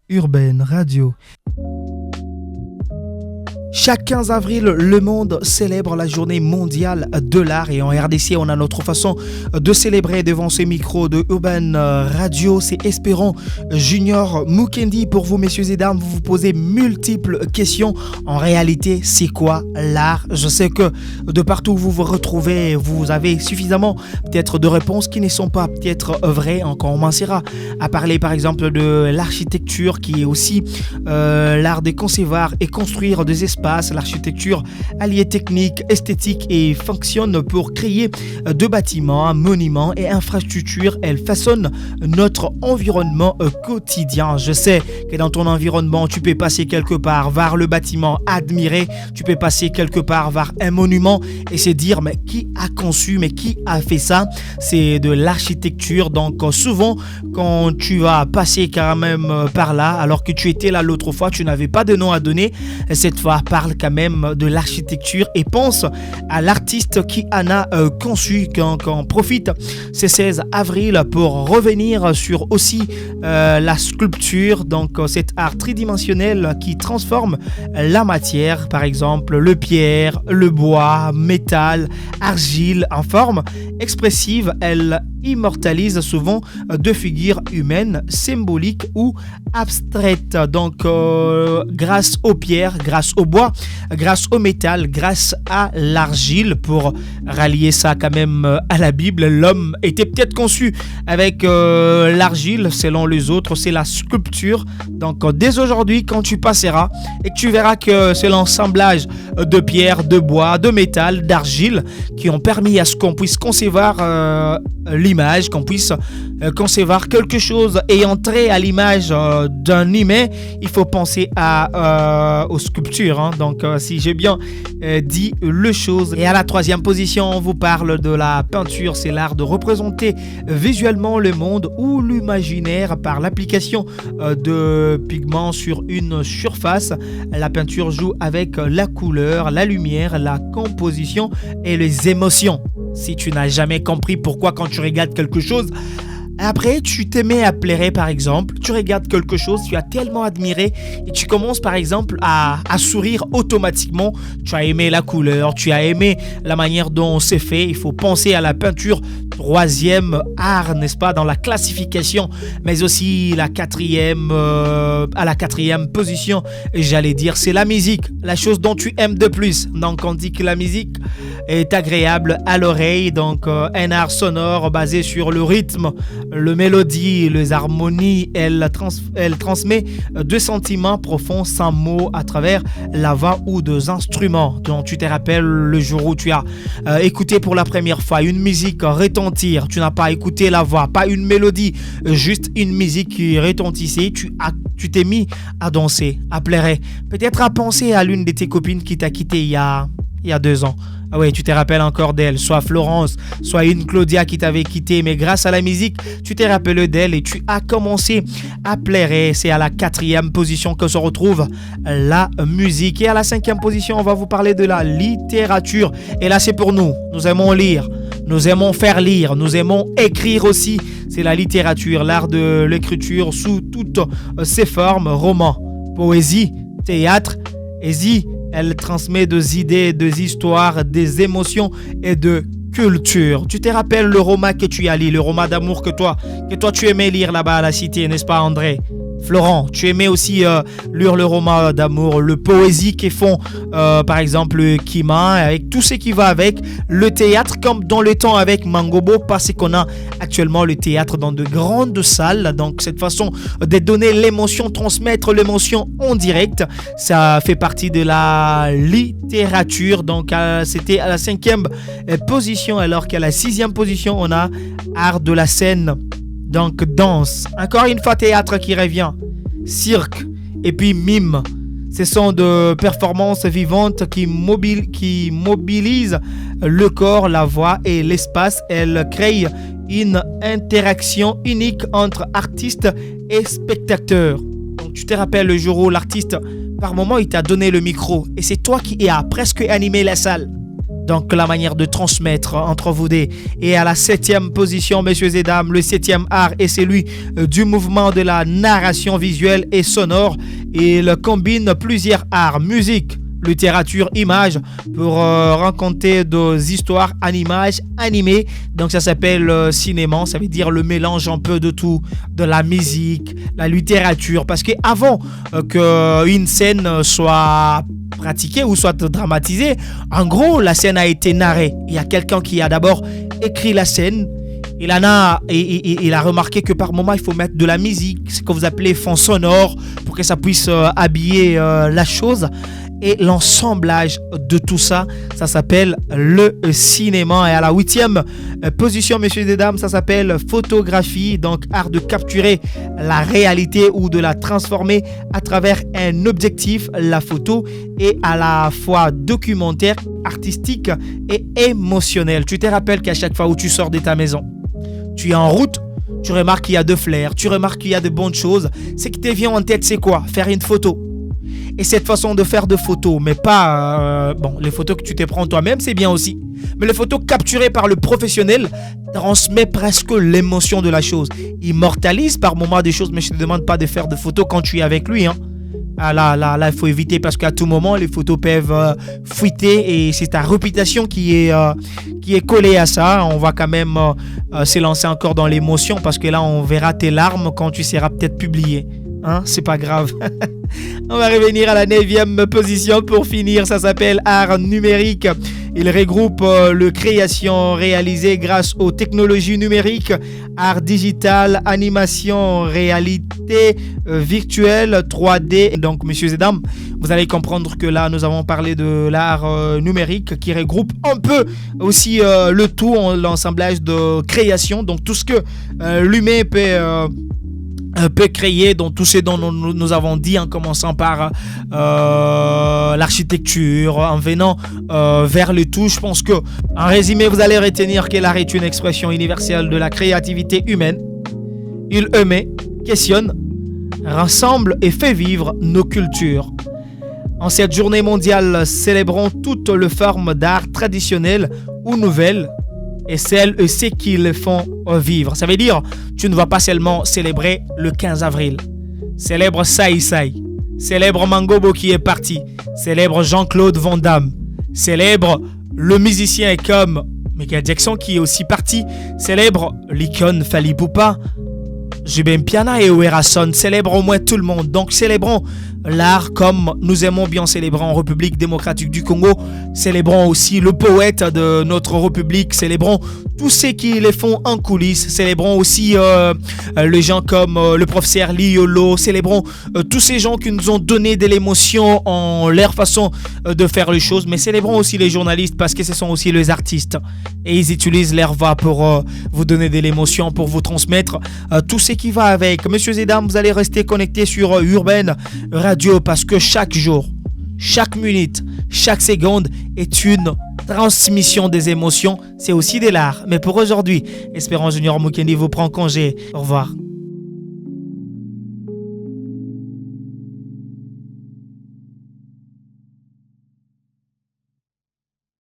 Urbaine Radio. Chaque 15 avril, le monde célèbre la journée mondiale de l'art et en RDC, on a notre façon de célébrer devant ces micros de Urban Radio. C'est Espérant Junior Mukendi pour vous, messieurs et dames. Vous vous posez multiples questions. En réalité, c'est quoi l'art? Je sais que de partout où vous vous retrouvez, vous avez suffisamment peut-être de réponses qui ne sont pas peut-être vraies. On commencera à parler par exemple de l'architecture qui est aussi l'art de concevoir et construire des espaces. L'architecture alliée technique, esthétique et fonctionne pour créer de bâtiments, monuments et infrastructures. Elle façonne notre environnement quotidien. Je sais que dans ton environnement, tu peux passer quelque part vers le bâtiment, admirer, tu peux passer quelque part vers un monument et se dire mais qui a conçu, mais qui a fait ça? C'est de l'architecture. Donc souvent quand tu vas passer quand même par là, alors que tu étais là l'autre fois, tu n'avais pas de nom à donner, cette fois parle quand même de l'architecture et pense à l'artiste qui en a conçu. Qu'on profite ce 16 avril pour revenir sur aussi la sculpture, donc cet art tridimensionnel qui transforme la matière, par exemple le pierre, le bois, métal, argile en forme expressive. Elle immortalise souvent de figures humaines, symboliques ou abstraites. Donc grâce aux pierres, grâce au bois, grâce au métal, grâce à l'argile, pour rallier ça quand même à la Bible, l'homme était peut-être conçu avec l'argile. Selon les autres, c'est la sculpture. Donc dès aujourd'hui, quand tu passeras et que tu verras que c'est l'assemblage de pierres, de bois, de métal, d'argile qui ont permis à ce qu'on puisse concevoir l'image, qu'on puisse concevoir quelque chose et entrer à l'image d'un humain, il faut penser aux sculptures, hein. Donc si j'ai bien dit le chose. Et à la troisième position, on vous parle de la peinture. C'est l'art de représenter visuellement le monde ou l'imaginaire par l'application de pigments sur une surface. La peinture joue avec la couleur, la lumière, la composition et les émotions. Si tu n'as jamais compris pourquoi quand tu regardes quelque chose, après tu te mets à pleurer par exemple, tu regardes quelque chose, tu as tellement admiré et tu commences par exemple à sourire automatiquement. Tu as aimé la couleur, tu as aimé la manière dont c'est fait. Il faut penser à la peinture, troisième art, n'est-ce pas, dans la classification, mais aussi à la quatrième position, j'allais dire, c'est la musique, la chose dont tu aimes de plus. Donc on dit que la musique est agréable à l'oreille, donc un art sonore basé sur le rythme, le mélodie, les harmonies. Elle transmet deux sentiments profonds sans mots à travers la voix ou des instruments. Donc tu te rappelles le jour où tu as écouté pour la première fois une musique retentir, tu n'as pas écouté la voix, pas une mélodie, juste une musique qui retentissait, tu t'es mis à danser, à pleurer, peut-être à penser à l'une de tes copines qui t'a quitté il y a 2 ans. Ah oui, tu te rappelles encore d'elle, soit Florence, soit une Claudia qui t'avait quitté, mais grâce à la musique, tu t'es rappelé d'elle et tu as commencé à pleurer. C'est à la 4e position que se retrouve la musique. Et à la 5e position, on va vous parler de la littérature. Et là, c'est pour nous. Nous aimons lire, nous aimons faire lire, nous aimons écrire aussi. C'est la littérature, l'art de l'écriture sous toutes ses formes, romans, poésie, théâtre, elle transmet des idées, des histoires, des émotions et de culture. Tu te rappelles le roman que tu as lu, le roman d'amour que toi tu aimais lire là-bas à la cité, n'est-ce pas André? Florent, tu aimais aussi lire le roman d'amour, le poésie qui font par exemple Kima, avec tout ce qui va avec, le théâtre comme dans le temps avec Mangobo, parce qu'on a actuellement le théâtre dans de grandes salles. Donc cette façon de donner l'émotion, transmettre l'émotion en direct, ça fait partie de la littérature. Donc c'était à la 5e position, alors qu'à la 6e position on a art de la scène. Donc danse, encore une fois théâtre qui revient, cirque et puis mime. Ce sont de performances vivantes qui mobilisent le corps, la voix et l'espace. Elles créent une interaction unique entre artistes et spectateurs. Donc tu te rappelles le jour où l'artiste, par moment, il t'a donné le micro et c'est toi qui as presque animé la salle. Donc la manière de transmettre entre vous deux. Et à la 7e position, messieurs et dames, le 7e art est celui du mouvement de la narration visuelle et sonore. Il combine plusieurs arts, musique, littérature, image, pour raconter des histoires en images animées. Donc ça s'appelle cinéma, ça veut dire le mélange un peu de tout, de la musique, la littérature. Parce qu'avant qu'une scène soit pratiquée ou soit dramatisée, en gros la scène a été narrée. Il y a quelqu'un qui a d'abord écrit la scène. Il a remarqué que par moment il faut mettre de la musique, ce que vous appelez fond sonore, pour que ça puisse habiller la chose. Et l'ensemblage de tout ça, ça s'appelle le cinéma. Et à la 8e position, messieurs et dames, ça s'appelle photographie. Donc, art de capturer la réalité ou de la transformer à travers un objectif. La photo est à la fois documentaire, artistique et émotionnel. Tu te rappelles qu'à chaque fois où tu sors de ta maison, tu es en route, tu remarques qu'il y a de flair, tu remarques qu'il y a de bonnes choses. Ce qui te vient en tête, c'est quoi? Faire une photo. Et cette façon de faire de photos, mais pas... les photos que tu te prends toi-même, c'est bien aussi. Mais les photos capturées par le professionnel transmet presque l'émotion de la chose. Immortalise par moments des choses, mais je ne te demande pas de faire de photos quand tu es avec lui. Hein. Ah là, il faut éviter parce qu'à tout moment, les photos peuvent fuiter et c'est ta réputation qui est collée à ça. On va quand même se lancer encore dans l'émotion parce que là, on verra tes larmes quand tu seras peut-être publié. Hein, c'est pas grave. On va revenir à la 9e position pour finir. Ça s'appelle art numérique. Il regroupe le création réalisée grâce aux technologies numériques, art digital, animation, réalité virtuelle, 3D. Donc, messieurs et dames, vous allez comprendre que là, nous avons parlé de l'art numérique qui regroupe un peu aussi le tout, l'assemblage de création. Donc, tout ce que l'humain peut créer, donc tout ce dont nous avons dit en commençant par l'architecture, en venant vers le tout. Je pense que en résumé, vous allez retenir que l'art est une expression universelle de la créativité humaine. Il émet, questionne, rassemble et fait vivre nos cultures. En cette journée mondiale, célébrons toutes les formes d'art traditionnelles ou nouvelles et celles et ceux qui le font vivre. Ça veut dire, tu ne vas pas seulement célébrer le 15 avril. Célèbre Saï Saï. Célèbre Mangobo qui est parti. Célèbre Jean-Claude Van Damme. Célèbre le musicien comme Michael Jackson qui est aussi parti. Célèbre l'icône Fally Ipupa. Jubin Piana et Werason. Célèbre au moins tout le monde. Donc célébrons l'art comme nous aimons bien célébrer en République démocratique du Congo. Célébrons aussi le poète de notre République. Célébrons tous ceux qui les font en coulisses. Célébrons aussi les gens comme le professeur Liolo. Célébrons tous ces gens qui nous ont donné de l'émotion en leur façon de faire les choses. Mais célébrons aussi les journalistes parce que ce sont aussi les artistes. Et ils utilisent leur voix pour vous donner de l'émotion, pour vous transmettre tout ce qui va avec. Messieurs et dames, vous allez rester connectés sur Urban Radio parce que chaque jour, chaque minute, chaque seconde est une transmission des émotions. C'est aussi de l'art. Mais pour aujourd'hui, Espérance Junior Mukendi vous prend congé. Au revoir.